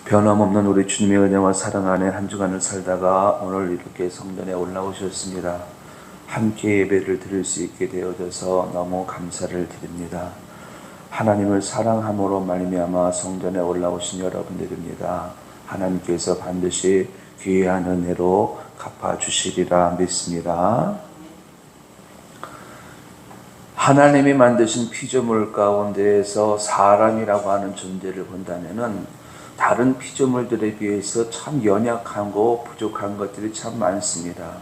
변함없는 우리 주님의 은혜와 사랑 안에 한 주간을 살다가 오늘 이렇게 성전에 올라오셨습니다. 함께 예배를 드릴 수 있게 되어져서 너무 감사를 드립니다. 하나님을 사랑함으로 말미암아 성전에 올라오신 여러분들입니다. 하나님께서 반드시 귀한 은혜로 갚아주시리라 믿습니다. 하나님이 만드신 피조물 가운데에서 사람이라고 하는 존재를 본다면은 다른 피조물들에 비해서 참 연약하고 부족한 것들이 참 많습니다.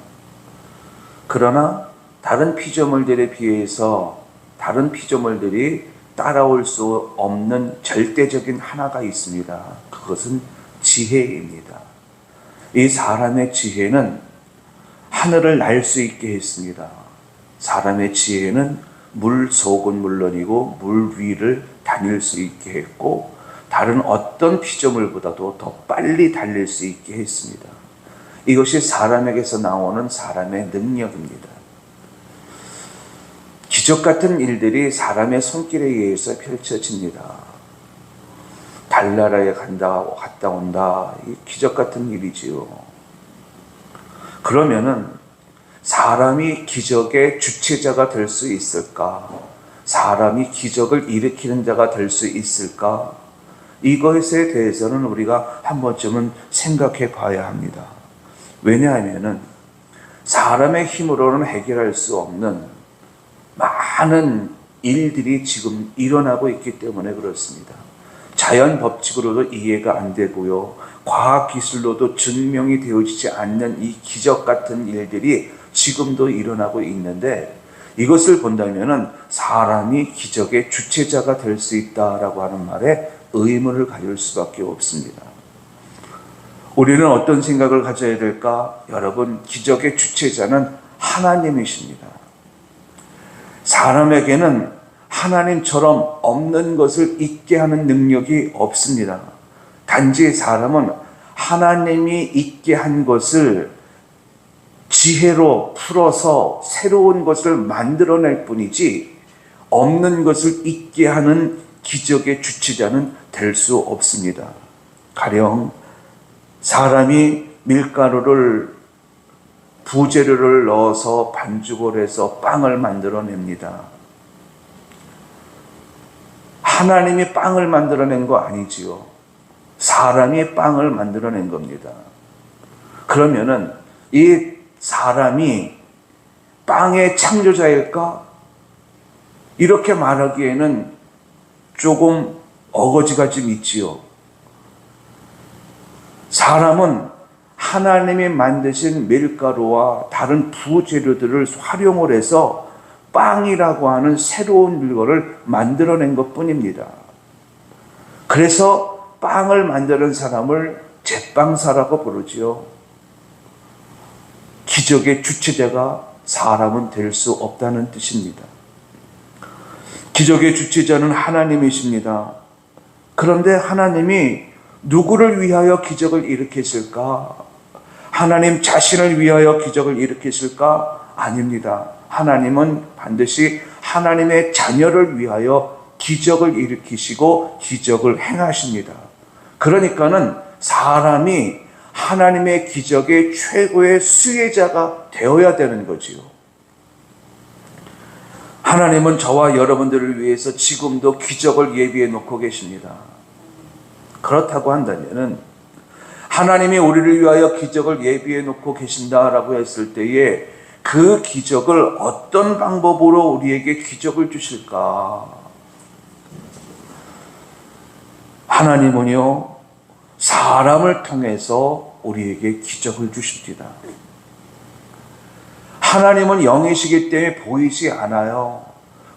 그러나 다른 피조물들에 비해서 다른 피조물들이 따라올 수 없는 절대적인 하나가 있습니다. 그것은 지혜입니다. 이 사람의 지혜는 하늘을 날 수 있게 했습니다. 사람의 지혜는 물 속은 물론이고 물 위를 다닐 수 있게 했고 다른 어떤 피조물보다도 더 빨리 달릴 수 있게 했습니다. 이것이 사람에게서 나오는 사람의 능력입니다. 기적 같은 일들이 사람의 손길에 의해서 펼쳐집니다. 달나라에 갔다 온다. 이 기적 같은 일이지요. 그러면은 사람이 기적의 주체자가 될 수 있을까? 사람이 기적을 일으키는 자가 될 수 있을까? 이것에 대해서는 우리가 한 번쯤은 생각해 봐야 합니다. 왜냐하면은 사람의 힘으로는 해결할 수 없는 많은 일들이 지금 일어나고 있기 때문에 그렇습니다. 자연 법칙으로도 이해가 안 되고요. 과학 기술로도 증명이 되어지지 않는 이 기적 같은 일들이 지금도 일어나고 있는데 이것을 본다면은 사람이 기적의 주체자가 될 수 있다라고 하는 말에 의문을 가질 수밖에 없습니다. 우리는 어떤 생각을 가져야 될까? 여러분, 기적의 주체자는 하나님이십니다. 사람에게는 하나님처럼 없는 것을 있게 하는 능력이 없습니다. 단지 사람은 하나님이 있게 한 것을 지혜로 풀어서 새로운 것을 만들어낼 뿐이지 없는 것을 있게 하는 기적의 주체자는 될 수 없습니다. 가령 사람이 밀가루를 부재료를 넣어서 반죽을 해서 빵을 만들어냅니다. 하나님이 빵을 만들어낸 거 아니지요. 사람이 빵을 만들어낸 겁니다. 그러면은 이 사람이 빵의 창조자일까? 이렇게 말하기에는 조금 어거지가 좀 있지요. 사람은 하나님이 만드신 밀가루와 다른 부재료들을 활용을 해서 빵이라고 하는 새로운 것을 만들어낸 것 뿐입니다. 그래서 빵을 만드는 사람을 제빵사라고 부르지요. 기적의 주체자가 사람은 될 수 없다는 뜻입니다. 기적의 주체자는 하나님이십니다. 그런데 하나님이 누구를 위하여 기적을 일으켰을까? 하나님 자신을 위하여 기적을 일으켰을까? 아닙니다. 하나님은 반드시 하나님의 자녀를 위하여 기적을 일으키시고 기적을 행하십니다. 그러니까는 사람이 하나님의 기적의 최고의 수혜자가 되어야 되는 거지요. 하나님은 저와 여러분들을 위해서 지금도 기적을 예비해 놓고 계십니다. 그렇다고 한다면은 하나님이 우리를 위하여 기적을 예비해 놓고 계신다라고 했을 때에 그 기적을 어떤 방법으로 우리에게 기적을 주실까? 하나님은요, 사람을 통해서 우리에게 기적을 주십니다. 하나님은 영이시기 때문에 보이지 않아요.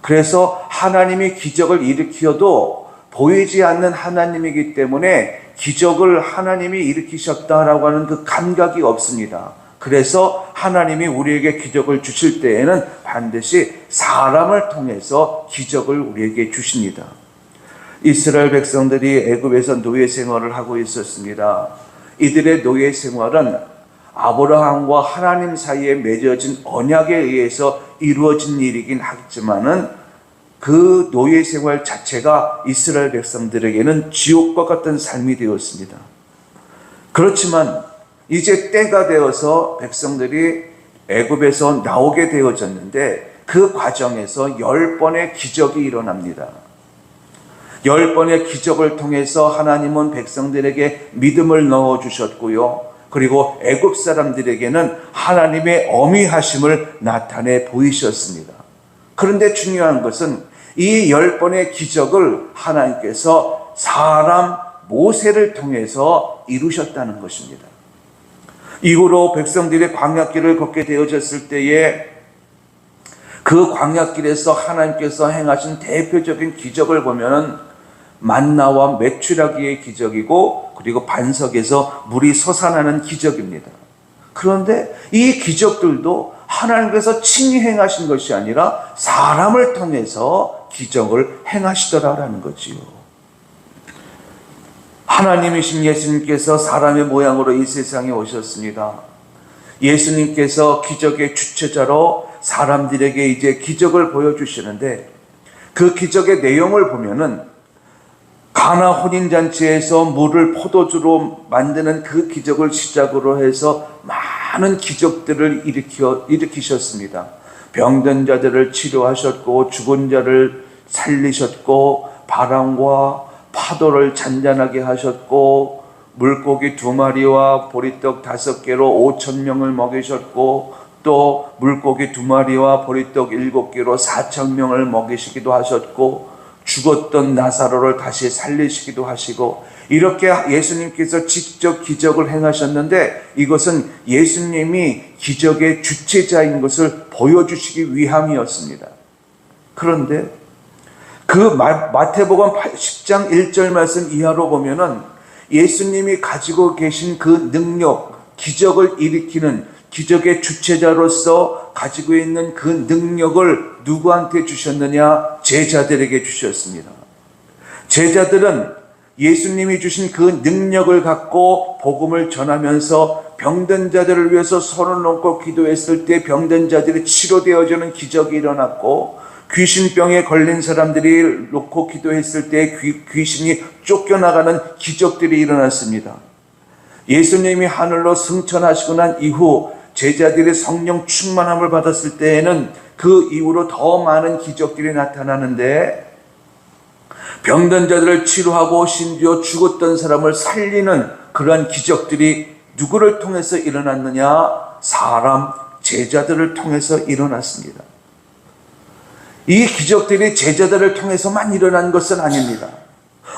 그래서 하나님이 기적을 일으켜도 보이지 않는 하나님이기 때문에 기적을 하나님이 일으키셨다라고 하는 그 감각이 없습니다. 그래서 하나님이 우리에게 기적을 주실 때에는 반드시 사람을 통해서 기적을 우리에게 주십니다. 이스라엘 백성들이 애굽에서 노예 생활을 하고 있었습니다. 이들의 노예 생활은 아브라함과 하나님 사이에 맺어진 언약에 의해서 이루어진 일이긴 하겠지만은 그 노예 생활 자체가 이스라엘 백성들에게는 지옥과 같은 삶이 되었습니다. 그렇지만 이제 때가 되어서 백성들이 애굽에서 나오게 되어졌는데 그 과정에서 10번의 기적이 일어납니다. 10번의 기적을 통해서 하나님은 백성들에게 믿음을 넣어주셨고요. 그리고 애굽 사람들에게는 하나님의 어미하심을 나타내 보이셨습니다. 그런데 중요한 것은 이 10번의 기적을 하나님께서 사람 모세를 통해서 이루셨다는 것입니다. 이후로 백성들이 광야길을 걷게 되어졌을 때에 그 광야길에서 하나님께서 행하신 대표적인 기적을 보면은 만나와 메추라기의 기적이고 그리고 반석에서 물이 솟아나는 기적입니다. 그런데 이 기적들도 하나님께서 친히 행하신 것이 아니라 사람을 통해서 기적을 행하시더라라는 거지요. 하나님이신 예수님께서 사람의 모양으로 이 세상에 오셨습니다. 예수님께서 기적의 주체자로 사람들에게 이제 기적을 보여주시는데 그 기적의 내용을 보면은 가나 혼인잔치에서 물을 포도주로 만드는 그 기적을 시작으로 해서 많은 기적들을 일으키셨습니다. 병든 자들을 치료하셨고 죽은 자를 살리셨고 바람과 파도를 잔잔하게 하셨고 물고기 2마리와 보리떡 5개로 5,000명을 먹이셨고 또 물고기 2마리와 보리떡 7개로 4,000명을 먹이시기도 하셨고 죽었던 나사로를 다시 살리시기도 하시고 이렇게 예수님께서 직접 기적을 행하셨는데 이것은 예수님이 기적의 주체자인 것을 보여주시기 위함이었습니다. 그런데 그 마태복음 10장 1절 말씀 이하로 보면은 예수님이 가지고 계신 그 능력, 기적을 일으키는 기적의 주체자로서 가지고 있는 그 능력을 누구한테 주셨느냐? 제자들에게 주셨습니다. 제자들은 예수님이 주신 그 능력을 갖고 복음을 전하면서 병든 자들을 위해서 손을 놓고 기도했을 때 병든 자들이 치료되어지는 기적이 일어났고 귀신병에 걸린 사람들이 놓고 기도했을 때 귀신이 쫓겨나가는 기적들이 일어났습니다. 예수님이 하늘로 승천하시고 난 이후 제자들이 성령 충만함을 받았을 때에는 그 이후로 더 많은 기적들이 나타나는데 병든 자들을 치료하고 심지어 죽었던 사람을 살리는 그러한 기적들이 누구를 통해서 일어났느냐? 사람, 제자들을 통해서 일어났습니다. 이 기적들이 제자들을 통해서만 일어난 것은 아닙니다.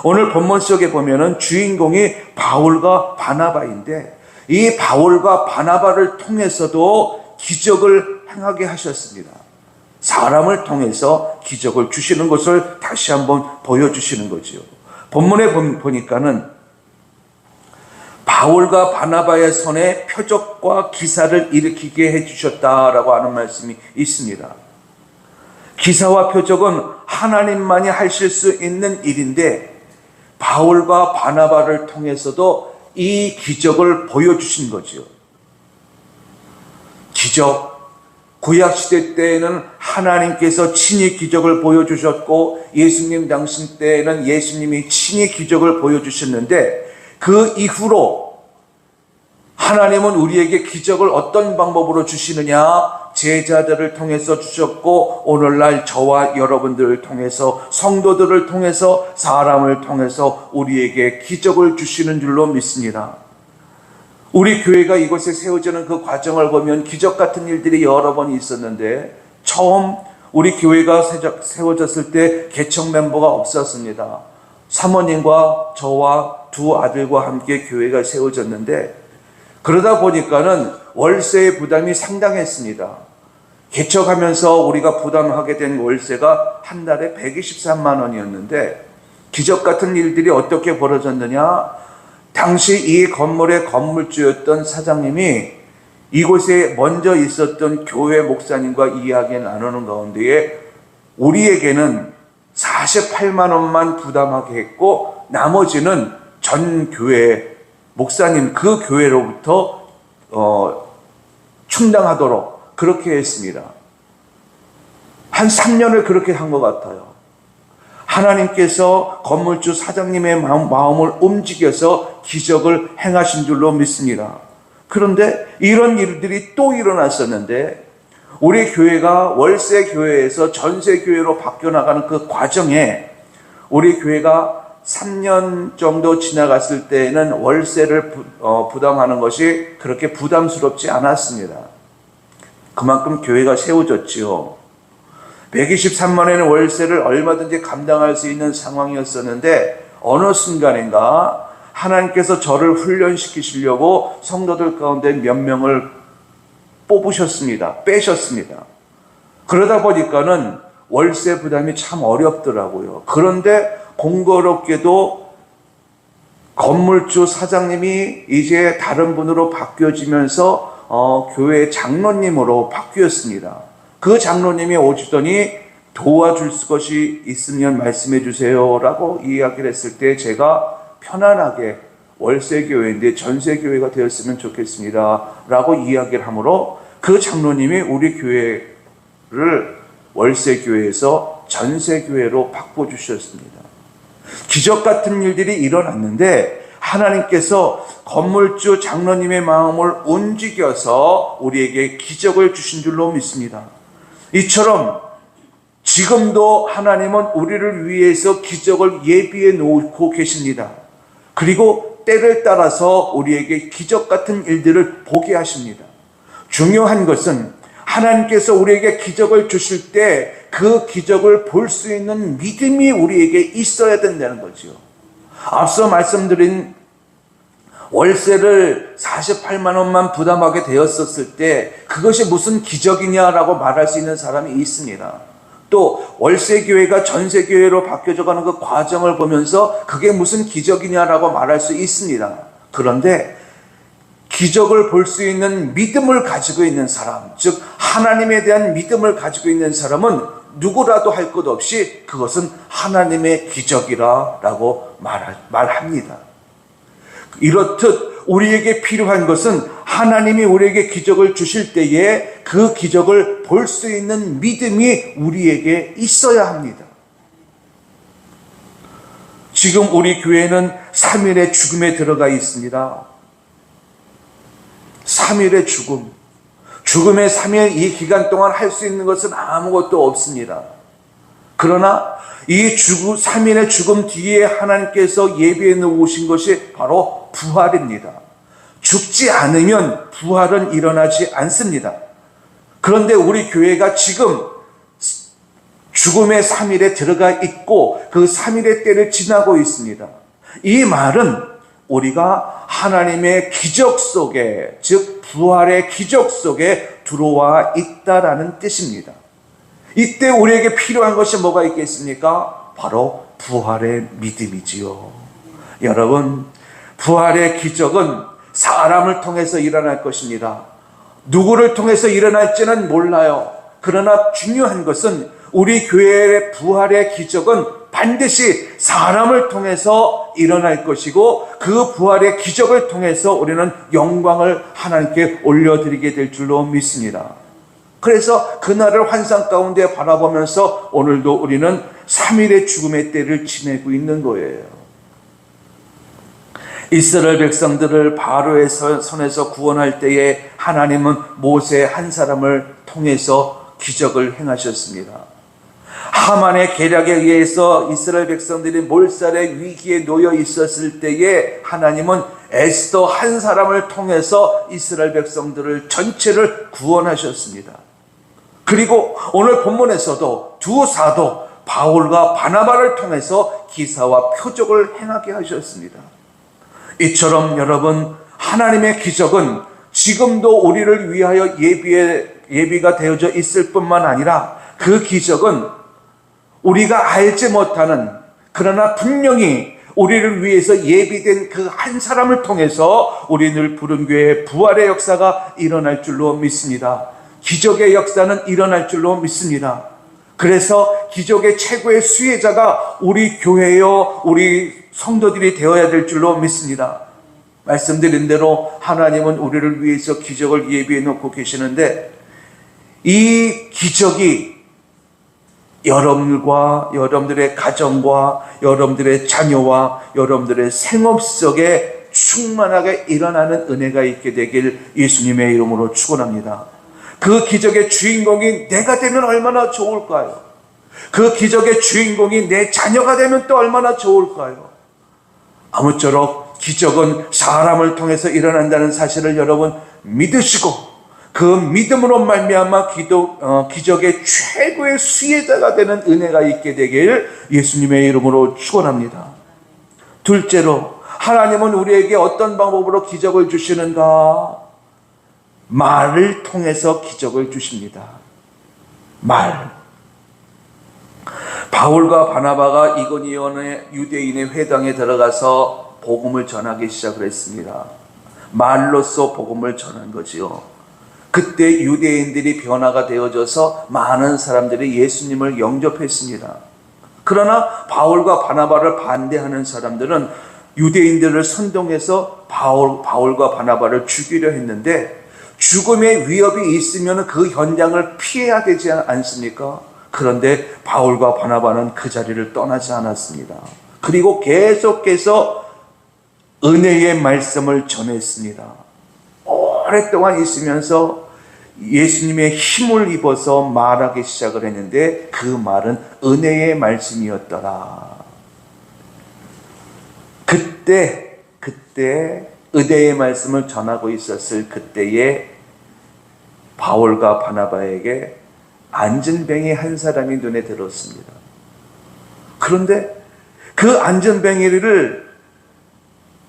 오늘 본문 속에 보면은 주인공이 바울과 바나바인데 이 바울과 바나바를 통해서도 기적을 행하게 하셨습니다. 사람을 통해서 기적을 주시는 것을 다시 한번 보여주시는 거죠. 본문에 보니까는 바울과 바나바의 손에 표적과 기사를 일으키게 해주셨다라고 하는 말씀이 있습니다. 기사와 표적은 하나님만이 하실 수 있는 일인데 바울과 바나바를 통해서도 이 기적을 보여주신 거죠. 기적, 구약시대 때에는 하나님께서 친히 기적을 보여주셨고 예수님 당신 때에는 예수님이 친히 기적을 보여주셨는데 그 이후로 하나님은 우리에게 기적을 어떤 방법으로 주시느냐? 제자들을 통해서 주셨고 오늘날 저와 여러분들을 통해서 성도들을 통해서 사람을 통해서 우리에게 기적을 주시는 줄로 믿습니다. 우리 교회가 이곳에 세워지는 그 과정을 보면 기적 같은 일들이 여러 번 있었는데 처음 우리 교회가 세워졌을 때 개척 멤버가 없었습니다. 사모님과 저와 2 아들과 함께 교회가 세워졌는데 그러다 보니까는 월세의 부담이 상당했습니다. 개척하면서 우리가 부담하게 된 월세가 한 달에 123만 원이었는데 기적 같은 일들이 어떻게 벌어졌느냐? 당시 이 건물의 건물주였던 사장님이 이곳에 먼저 있었던 교회 목사님과 이야기 나누는 가운데에 우리에게는 48만 원만 부담하게 했고 나머지는 전 교회 목사님 그 교회로부터 충당하도록 그렇게 했습니다. 한 3년을 그렇게 한 것 같아요. 하나님께서 건물주 사장님의 마음을 움직여서 기적을 행하신 줄로 믿습니다. 그런데 이런 일들이 또 일어났었는데 우리 교회가 월세 교회에서 전세 교회로 바뀌어 나가는 그 과정에 우리 교회가 3년 정도 지나갔을 때에는 월세를 부담하는 것이 그렇게 부담스럽지 않았습니다. 그만큼 교회가 세워졌지요. 123만 원의 월세를 얼마든지 감당할 수 있는 상황이었었는데 어느 순간인가 하나님께서 저를 훈련시키시려고 성도들 가운데 몇 명을 뽑으셨습니다. 빼셨습니다. 그러다 보니까는 월세 부담이 참 어렵더라고요. 그런데 공교롭게도 건물주 사장님이 이제 다른 분으로 바뀌어지면서 교회 장로님으로 바뀌었습니다. 그 장로님이 오시더니 도와줄 것이 있으면 말씀해 주세요 라고 이야기를 했을 때 제가 편안하게 월세 교회인데 전세 교회가 되었으면 좋겠습니다 라고 이야기를 하므로 그 장로님이 우리 교회를 월세 교회에서 전세 교회로 바꿔주셨습니다. 기적 같은 일들이 일어났는데 하나님께서 건물주 장로님의 마음을 움직여서 우리에게 기적을 주신 줄로 믿습니다. 이처럼 지금도 하나님은 우리를 위해서 기적을 예비해 놓고 계십니다. 그리고 때를 따라서 우리에게 기적 같은 일들을 보게 하십니다. 중요한 것은 하나님께서 우리에게 기적을 주실 때 그 기적을 볼 수 있는 믿음이 우리에게 있어야 된다는 거죠. 앞서 말씀드린 월세를 48만 원만 부담하게 되었었을 때 그것이 무슨 기적이냐라고 말할 수 있는 사람이 있습니다. 또 월세 교회가 전세 교회로 바뀌어져 가는 그 과정을 보면서 그게 무슨 기적이냐라고 말할 수 있습니다. 그런데 기적을 볼 수 있는 믿음을 가지고 있는 사람, 즉 하나님에 대한 믿음을 가지고 있는 사람은 누구라도 할 것 없이 그것은 하나님의 기적이라고 말합니다. 이렇듯 우리에게 필요한 것은 하나님이 우리에게 기적을 주실 때에 그 기적을 볼 수 있는 믿음이 우리에게 있어야 합니다. 지금 우리 교회는 3일의 죽음에 들어가 있습니다. 3일의 죽음. 죽음의 3일 이 기간 동안 할 수 있는 것은 아무것도 없습니다. 그러나 이 3일의 죽음 뒤에 하나님께서 예비해 놓으신 것이 바로 부활입니다. 죽지 않으면 부활은 일어나지 않습니다. 그런데 우리 교회가 지금 죽음의 3일에 들어가 있고 그 3일의 때를 지나고 있습니다. 이 말은 우리가 하나님의 기적 속에, 즉 부활의 기적 속에 들어와 있다라는 뜻입니다. 이때 우리에게 필요한 것이 뭐가 있겠습니까? 바로 부활의 믿음이지요. 여러분, 부활의 기적은 사람을 통해서 일어날 것입니다. 누구를 통해서 일어날지는 몰라요. 그러나 중요한 것은 우리 교회의 부활의 기적은 반드시 사람을 통해서 일어날 것이고 그 부활의 기적을 통해서 우리는 영광을 하나님께 올려드리게 될 줄로 믿습니다. 그래서 그날을 환상 가운데 바라보면서 오늘도 우리는 3일의 죽음의 때를 지내고 있는 거예요. 이스라엘 백성들을 바로의 손에서 구원할 때에 하나님은 모세 한 사람을 통해서 기적을 행하셨습니다. 하만의 계략에 의해서 이스라엘 백성들이 몰살의 위기에 놓여 있었을 때에 하나님은 에스더 한 사람을 통해서 이스라엘 백성들을 전체를 구원하셨습니다. 그리고 오늘 본문에서도 두 사도 바울과 바나바를 통해서 기사와 표적을 행하게 하셨습니다. 이처럼 여러분, 하나님의 기적은 지금도 우리를 위하여 예비가 되어져 있을 뿐만 아니라 그 기적은 우리가 알지 못하는, 그러나 분명히 우리를 위해서 예비된 그 한 사람을 통해서 우리를 부른 교회의 부활의 역사가 일어날 줄로 믿습니다. 기적의 역사는 일어날 줄로 믿습니다. 그래서 기적의 최고의 수혜자가 우리 교회요, 우리 성도들이 되어야 될 줄로 믿습니다. 말씀드린 대로 하나님은 우리를 위해서 기적을 예비해 놓고 계시는데 이 기적이 여러분과 여러분들의 가정과 여러분들의 자녀와 여러분들의 생업 속에 충만하게 일어나는 은혜가 있게 되길 예수님의 이름으로 축원합니다. 그 기적의 주인공이 내가 되면 얼마나 좋을까요? 그 기적의 주인공이 내 자녀가 되면 또 얼마나 좋을까요? 아무쪼록 기적은 사람을 통해서 일어난다는 사실을 여러분 믿으시고 그 믿음으로 말미암아 기적의 최고의 수혜자가 되는 은혜가 있게 되길 예수님의 이름으로 축원합니다. 둘째로, 하나님은 우리에게 어떤 방법으로 기적을 주시는가? 말을 통해서 기적을 주십니다. 말. 바울과 바나바가 이고니온의 유대인의 회당에 들어가서 복음을 전하기 시작을 했습니다. 말로써 복음을 전한 거지요. 그때 유대인들이 변화가 되어져서 많은 사람들이 예수님을 영접했습니다. 그러나 바울과 바나바를 반대하는 사람들은 유대인들을 선동해서 바울과 바나바를 죽이려 했는데, 죽음의 위협이 있으면 그 현장을 피해야 되지 않습니까? 그런데 바울과 바나바는 그 자리를 떠나지 않았습니다. 그리고 계속해서 은혜의 말씀을 전했습니다. 오랫동안 있으면서 예수님의 힘을 입어서 말하기 시작을 했는데 그 말은 은혜의 말씀이었더라. 그때 은혜의 말씀을 전하고 있었을 그때에 바울과 바나바에게 안전뱅이 한 사람이 눈에 들었습니다. 그런데 그 안전뱅이를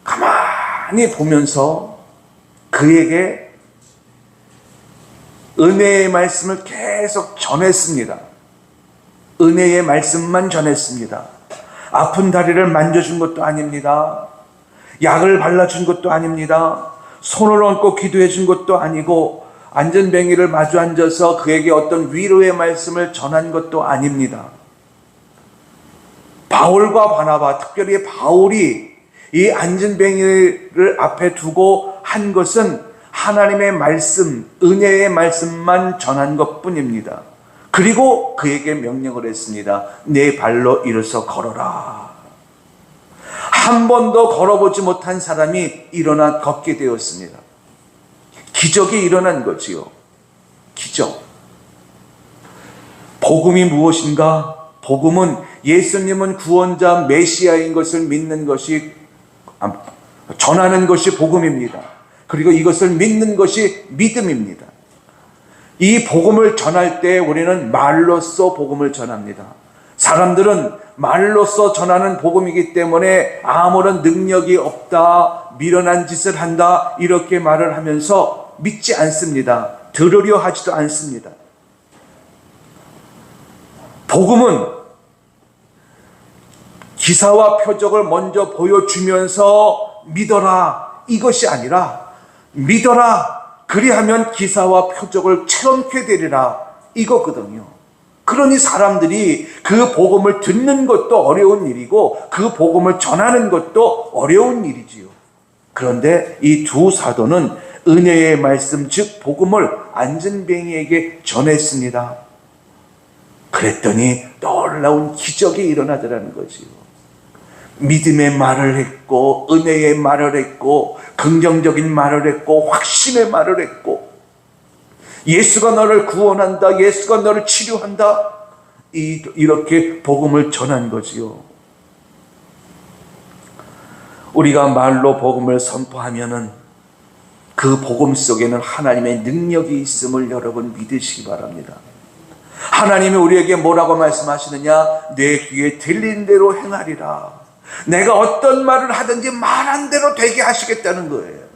가만히 보면서 그에게 은혜의 말씀을 계속 전했습니다. 은혜의 말씀만 전했습니다. 아픈 다리를 만져준 것도 아닙니다. 약을 발라준 것도 아닙니다. 손을 얹고 기도해 준 것도 아니고 안전뱅이를 마주 앉아서 그에게 어떤 위로의 말씀을 전한 것도 아닙니다. 바울과 바나바, 특별히 바울이 이 안전뱅이를 앞에 두고 한 것은 하나님의 말씀, 은혜의 말씀만 전한 것뿐입니다. 그리고 그에게 명령을 했습니다. 내 발로 일어서 걸어라. 한 번도 걸어보지 못한 사람이 일어나 걷게 되었습니다. 기적이 일어난 거지요. 기적. 복음이 무엇인가? 복음은 예수님은 구원자 메시아인 것을 믿는 것이, 전하는 것이 복음입니다. 그리고 이것을 믿는 것이 믿음입니다. 이 복음을 전할 때 우리는 말로써 복음을 전합니다. 사람들은 말로써 전하는 복음이기 때문에 아무런 능력이 없다, 미련한 짓을 한다, 이렇게 말을 하면서 믿지 않습니다. 들으려 하지도 않습니다. 복음은 기사와 표적을 먼저 보여주면서 믿어라, 이것이 아니라 믿어라, 그리하면 기사와 표적을 체험케 되리라, 이거거든요. 그러니 사람들이 그 복음을 듣는 것도 어려운 일이고 그 복음을 전하는 것도 어려운 일이지요. 그런데 이 두 사도는 은혜의 말씀, 즉 복음을 안전뱅이에게 전했습니다. 그랬더니 놀라운 기적이 일어나더라는 거지요. 믿음의 말을 했고, 은혜의 말을 했고, 긍정적인 말을 했고, 확신의 말을 했고, 예수가 너를 구원한다, 예수가 너를 치료한다, 이렇게 복음을 전한 거지요. 우리가 말로 복음을 선포하면은 그 복음 속에는 하나님의 능력이 있음을 여러분 믿으시기 바랍니다. 하나님이 우리에게 뭐라고 말씀하시느냐? 내 귀에 들린 대로 행하리라. 내가 어떤 말을 하든지 말한 대로 되게 하시겠다는 거예요.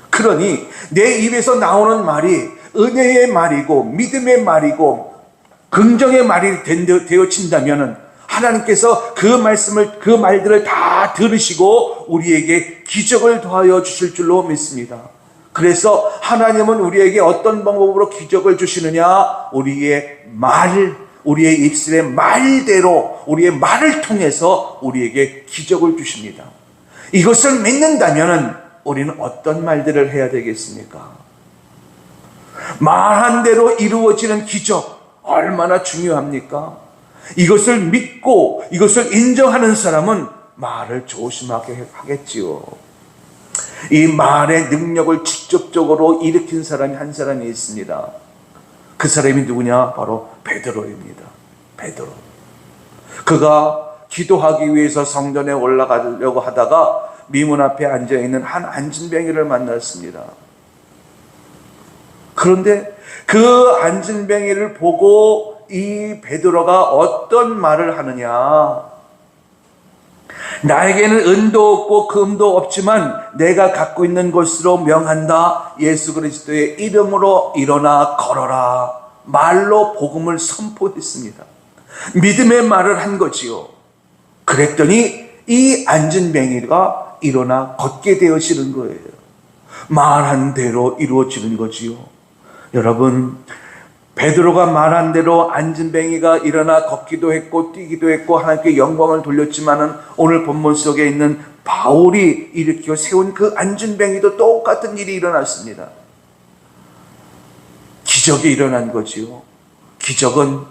그러니 내 입에서 나오는 말이 은혜의 말이고 믿음의 말이고 긍정의 말이 되어진다면 하나님께서 그 말씀을, 그 말들을 다 들으시고 우리에게 기적을 더하여 주실 줄로 믿습니다. 그래서 하나님은 우리에게 어떤 방법으로 기적을 주시느냐? 우리의 말, 우리의 입술의 말대로, 우리의 말을 통해서 우리에게 기적을 주십니다. 이것을 믿는다면 우리는 어떤 말들을 해야 되겠습니까? 말한 대로 이루어지는 기적, 얼마나 중요합니까? 이것을 믿고 이것을 인정하는 사람은 말을 조심하게 하겠지요. 이 말의 능력을 직접적으로 일으킨 사람이 한 사람이 있습니다. 그 사람이 누구냐? 바로 베드로입니다. 베드로. 그가 기도하기 위해서 성전에 올라가려고 하다가 미문 앞에 앉아있는 한 안진뱅이를 만났습니다. 그런데 그 안진뱅이를 보고 이 베드로가 어떤 말을 하느냐? 나에게는 은도 없고 금도 없지만 내가 갖고 있는 것으로 명한다. 예수 그리스도의 이름으로 일어나 걸어라. 말로 복음을 선포했습니다. 믿음의 말을 한 거지요. 그랬더니 이 안진뱅이가 일어나 걷게 되어지는 거예요. 말한 대로 이루어지는 거지요. 여러분, 베드로가 말한 대로 안진뱅이가 일어나 걷기도 했고 뛰기도 했고 하나님께 영광을 돌렸지만은 오늘 본문 속에 있는 바울이 일으켜 세운 그 안진뱅이도 똑같은 일이 일어났습니다. 기적이 일어난 거지요. 기적은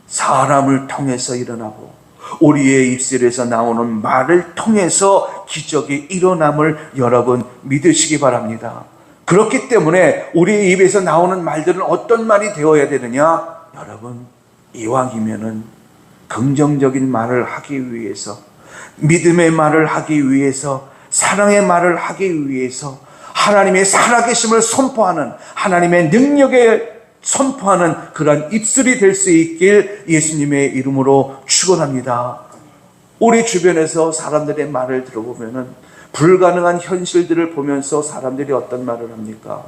사람을 통해서 일어나고 우리의 입술에서 나오는 말을 통해서 기적이 일어남을 여러분 믿으시기 바랍니다. 그렇기 때문에 우리 입에서 나오는 말들은 어떤 말이 되어야 되느냐? 여러분, 이왕이면은 긍정적인 말을 하기 위해서, 믿음의 말을 하기 위해서, 사랑의 말을 하기 위해서, 하나님의 살아계심을 선포하는, 하나님의 능력에 선포하는 그러한 입술이 될 수 있길 예수님의 이름으로 축원합니다. 우리 주변에서 사람들의 말을 들어보면은 불가능한 현실들을 보면서 사람들이 어떤 말을 합니까?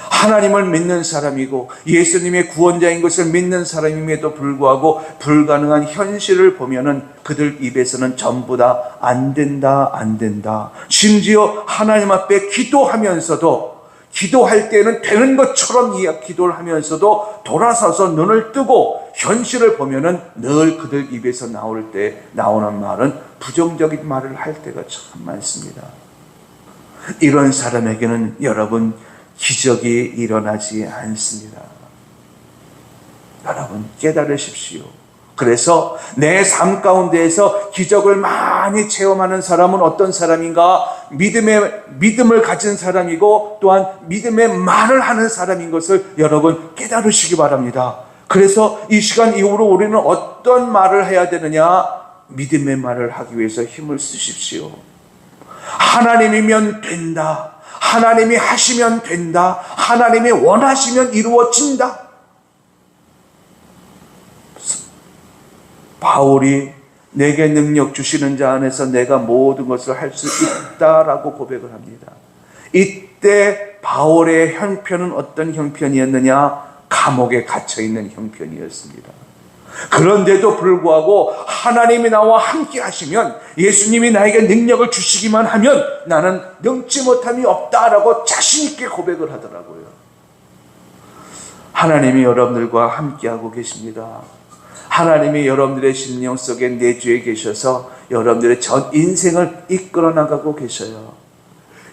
하나님을 믿는 사람이고 예수님의 구원자인 것을 믿는 사람임에도 불구하고 불가능한 현실을 보면은 그들 입에서는 전부 다 안 된다, 안 된다. 심지어 하나님 앞에 기도하면서도 기도할 때는 되는 것처럼 기도를 하면서도 돌아서서 눈을 뜨고 현실을 보면은 늘 그들 입에서 나올 때 나오는 말은 부정적인 말을 할 때가 참 많습니다. 이런 사람에게는 여러분 기적이 일어나지 않습니다. 여러분 깨달으십시오. 그래서 내 삶 가운데에서 기적을 많이 체험하는 사람은 어떤 사람인가? 믿음을 가진 사람이고 또한 믿음의 말을 하는 사람인 것을 여러분 깨달으시기 바랍니다. 그래서 이 시간 이후로 우리는 어떤 말을 해야 되느냐? 믿음의 말을 하기 위해서 힘을 쓰십시오. 하나님이면 된다. 하나님이 하시면 된다. 하나님이 원하시면 이루어진다. 바울이 내게 능력 주시는 자 안에서 내가 모든 것을 할 수 있다라고 고백을 합니다. 이때 바울의 형편은 어떤 형편이었느냐? 감옥에 갇혀있는 형편이었습니다. 그런데도 불구하고 하나님이 나와 함께 하시면, 예수님이 나에게 능력을 주시기만 하면 나는 능치 못함이 없다라고 자신 있게 고백을 하더라고요. 하나님이 여러분들과 함께하고 계십니다. 하나님이 여러분들의 심령 속에 내주에 계셔서 여러분들의 전 인생을 이끌어 나가고 계셔요.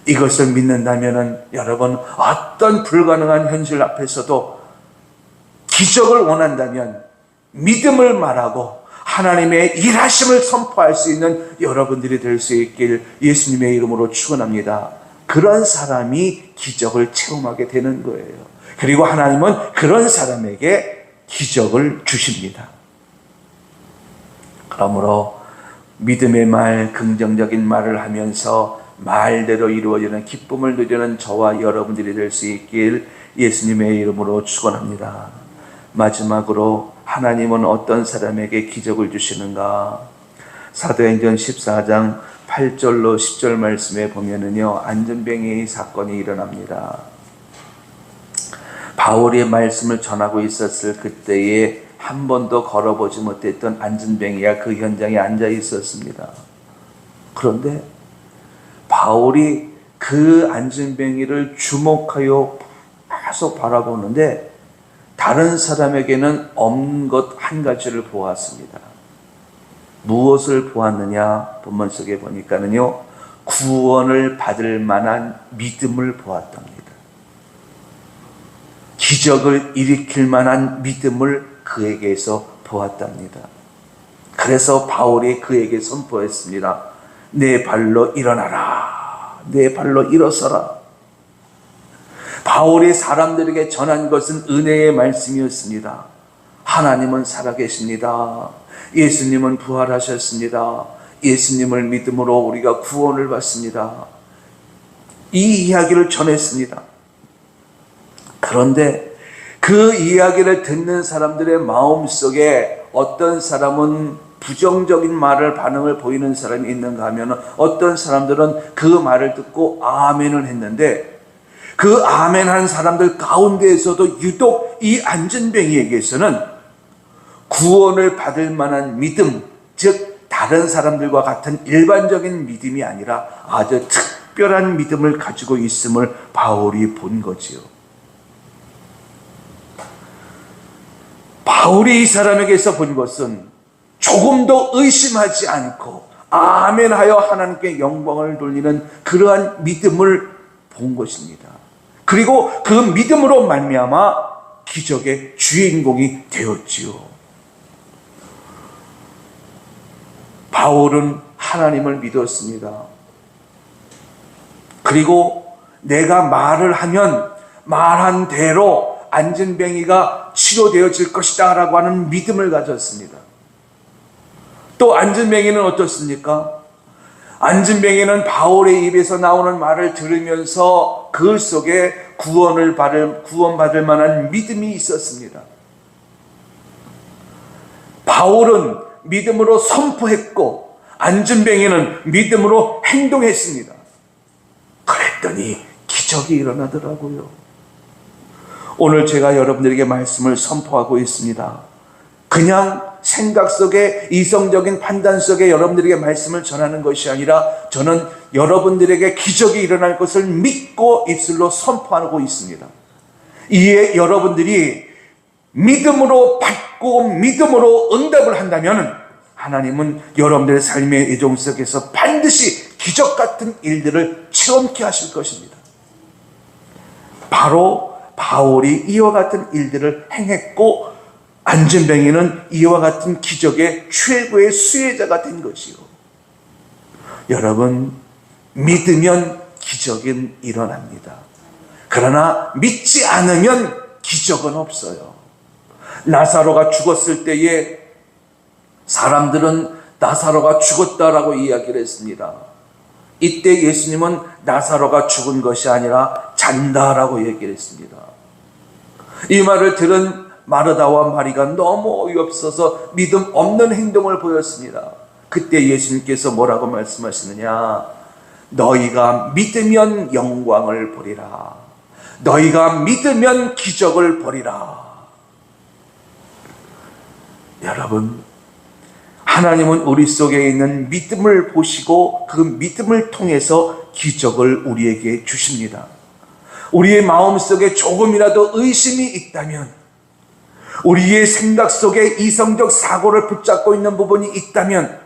이것을 믿는다면 여러분 어떤 불가능한 현실 앞에서도 기적을 원한다면 믿음을 말하고 하나님의 일하심을 선포할 수 있는 여러분들이 될 수 있길 예수님의 이름으로 축원합니다. 그런 사람이 기적을 체험하게 되는 거예요. 그리고 하나님은 그런 사람에게 기적을 주십니다. 그러므로 믿음의 말, 긍정적인 말을 하면서 말대로 이루어지는 기쁨을 누리는 저와 여러분들이 될 수 있길 예수님의 이름으로 축원합니다. 마지막으로 하나님은 어떤 사람에게 기적을 주시는가? 사도행전 14장 8절로 10절 말씀에 보면은요, 안진뱅이 사건이 일어납니다. 바울의 말씀을 전하고 있었을 그때에 한 번도 걸어보지 못했던 안진뱅이가 그 현장에 앉아 있었습니다. 그런데 바울이 그 안진뱅이를 주목하여 계속 바라보는데 다른 사람에게는 없는 것 한 가지를 보았습니다. 무엇을 보았느냐? 본문 속에 보니까는요, 구원을 받을 만한 믿음을 보았답니다. 기적을 일으킬 만한 믿음을 그에게서 보았답니다. 그래서 바울이 그에게 선포했습니다. 내 발로 일어나라. 내 발로 일어서라. 바울이 사람들에게 전한 것은 은혜의 말씀이었습니다. 하나님은 살아계십니다. 예수님은 부활하셨습니다. 예수님을 믿음으로 우리가 구원을 받습니다. 이 이야기를 전했습니다. 그런데 그 이야기를 듣는 사람들의 마음속에 어떤 사람은 부정적인 반응을 보이는 사람이 있는가 하면 어떤 사람들은 그 말을 듣고 아멘을 했는데 그 아멘한 사람들 가운데에서도 유독 이 안전뱅이에게서는 구원을 받을 만한 믿음, 즉 다른 사람들과 같은 일반적인 믿음이 아니라 아주 특별한 믿음을 가지고 있음을 바울이 본 거지요. 바울이 이 사람에게서 본 것은 조금도 의심하지 않고 아멘하여 하나님께 영광을 돌리는 그러한 믿음을 본 것입니다. 그리고 그 믿음으로 말미암아 기적의 주인공이 되었지요. 바울은 하나님을 믿었습니다. 그리고 내가 말을 하면 말한 대로 안전뱅이가 치료되어질 것이다 라고 하는 믿음을 가졌습니다. 또 안전뱅이는 어떻습니까? 안전뱅이는 바울의 입에서 나오는 말을 들으면서 그 속에 구원받을 만한 믿음이 있었습니다. 바울은 믿음으로 선포했고 안전뱅이는 믿음으로 행동했습니다. 그랬더니 기적이 일어나더라고요. 오늘 제가 여러분들에게 말씀을 선포하고 있습니다. 그냥 생각 속에 이성적인 판단 속에 여러분들에게 말씀을 전하는 것이 아니라 저는 여러분들에게 기적이 일어날 것을 믿고 입술로 선포하고 있습니다. 이에 여러분들이 믿음으로 받고 믿음으로 응답을 한다면 하나님은 여러분들의 삶의 예정 속에서 반드시 기적 같은 일들을 체험케 하실 것입니다. 바로 바울이 이와 같은 일들을 행했고 안전뱅이는 이와 같은 기적의 최고의 수혜자가 된 것이요. 여러분, 믿으면 기적은 일어납니다. 그러나 믿지 않으면 기적은 없어요. 나사로가 죽었을 때에 사람들은 나사로가 죽었다라고 이야기를 했습니다. 이때 예수님은 나사로가 죽은 것이 아니라 잔다라고 얘기를 했습니다. 이 말을 들은 마르다와 마리가 너무 어이없어서 믿음 없는 행동을 보였습니다. 그때 예수님께서 뭐라고 말씀하시느냐? 너희가 믿으면 영광을 보리라. 너희가 믿으면 기적을 보리라. 여러분, 하나님은 우리 속에 있는 믿음을 보시고 그 믿음을 통해서 기적을 우리에게 주십니다. 우리의 마음속에 조금이라도 의심이 있다면, 우리의 생각 속에 이성적 사고를 붙잡고 있는 부분이 있다면,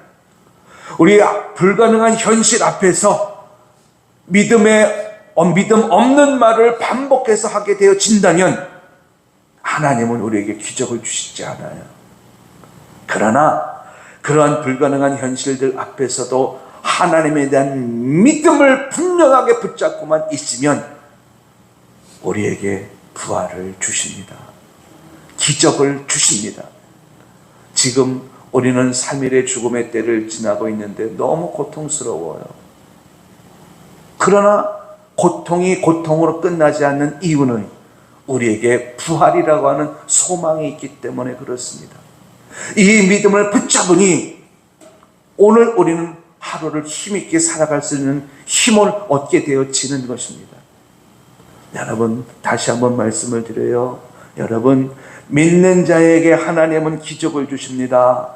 우리의 불가능한 현실 앞에서 믿음 없는 말을 반복해서 하게 되어진다면 하나님은 우리에게 기적을 주시지 않아요. 그러나 그러한 불가능한 현실들 앞에서도 하나님에 대한 믿음을 분명하게 붙잡고만 있으면 우리에게 부활을 주십니다. 기적을 주십니다. 지금 우리는 3일의 죽음의 때를 지나고 있는데 너무 고통스러워요. 그러나 고통이 고통으로 끝나지 않는 이유는 우리에게 부활이라고 하는 소망이 있기 때문에 그렇습니다. 이 믿음을 붙잡으니 오늘 우리는 하루를 힘있게 살아갈 수 있는 힘을 얻게 되어지는 것입니다. 여러분, 다시 한번 말씀을 드려요. 여러분, 믿는 자에게 하나님은 기적을 주십니다.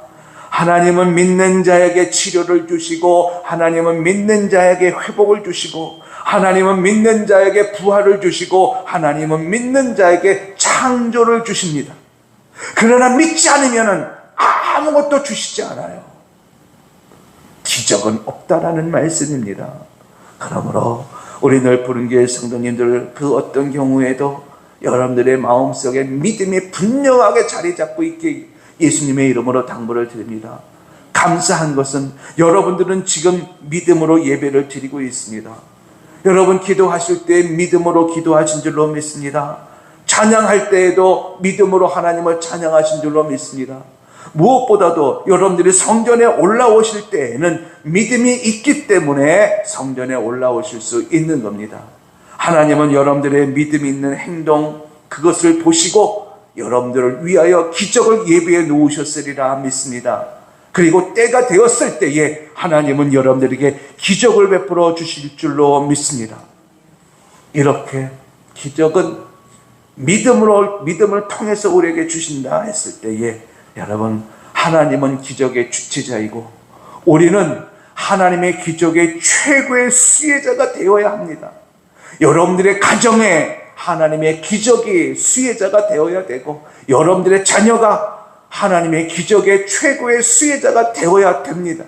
하나님은 믿는 자에게 치료를 주시고, 하나님은 믿는 자에게 회복을 주시고, 하나님은 믿는 자에게 부활을 주시고, 하나님은 믿는 자에게 창조를 주십니다. 그러나 믿지 않으면 아무것도 주시지 않아요. 기적은 없다라는 말씀입니다. 그러므로 우리 넓은 교회 성도님들, 그 어떤 경우에도 여러분들의 마음속에 믿음이 분명하게 자리 잡고 있게 예수님의 이름으로 당부를 드립니다. 감사한 것은 여러분들은 지금 믿음으로 예배를 드리고 있습니다. 여러분 기도하실 때 믿음으로 기도하신 줄로 믿습니다. 찬양할 때에도 믿음으로 하나님을 찬양하신 줄로 믿습니다. 무엇보다도 여러분들이 성전에 올라오실 때에는 믿음이 있기 때문에 성전에 올라오실 수 있는 겁니다. 하나님은 여러분들의 믿음 있는 행동, 그것을 보시고 여러분들을 위하여 기적을 예비해 놓으셨으리라 믿습니다. 그리고 때가 되었을 때에 하나님은 여러분들에게 기적을 베풀어 주실 줄로 믿습니다. 이렇게 기적은 믿음을 통해서 우리에게 주신다 했을 때에 여러분, 하나님은 기적의 주체자이고 우리는 하나님의 기적의 최고의 수혜자가 되어야 합니다. 여러분들의 가정에 하나님의 기적의 수혜자가 되어야 되고 여러분들의 자녀가 하나님의 기적의 최고의 수혜자가 되어야 됩니다.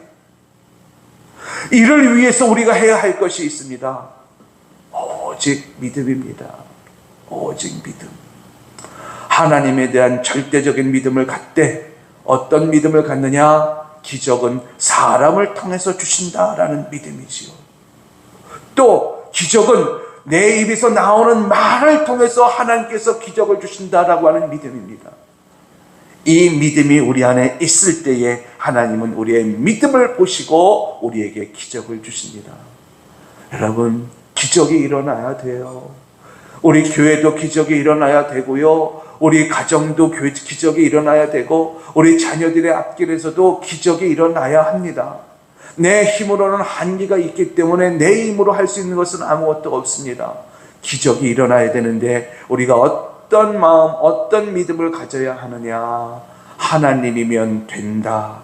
이를 위해서 우리가 해야 할 것이 있습니다. 오직 믿음입니다. 오직 믿음. 하나님에 대한 절대적인 믿음을 갖되 어떤 믿음을 갖느냐? 기적은 사람을 통해서 주신다라는 믿음이지요. 또 기적은 내 입에서 나오는 말을 통해서 하나님께서 기적을 주신다라고 하는 믿음입니다. 이 믿음이 우리 안에 있을 때에 하나님은 우리의 믿음을 보시고 우리에게 기적을 주십니다. 여러분, 기적이 일어나야 돼요. 우리 교회도 기적이 일어나야 되고요. 우리 가정도 기적이 일어나야 되고 우리 자녀들의 앞길에서도 기적이 일어나야 합니다. 내 힘으로는 한계가 있기 때문에 내 힘으로 할 수 있는 것은 아무것도 없습니다. 기적이 일어나야 되는데 우리가 어떤 마음, 어떤 믿음을 가져야 하느냐? 하나님이면 된다.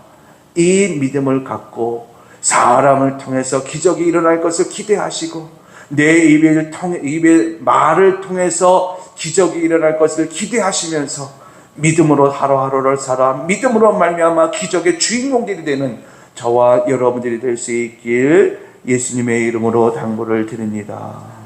이 믿음을 갖고 사람을 통해서 기적이 일어날 것을 기대하시고 내 입의 말을 통해서 기적이 일어날 것을 기대하시면서 믿음으로 하루하루를 살아 믿음으로 말미암아 기적의 주인공들이 되는 저와 여러분들이 될 수 있길 예수님의 이름으로 당부를 드립니다.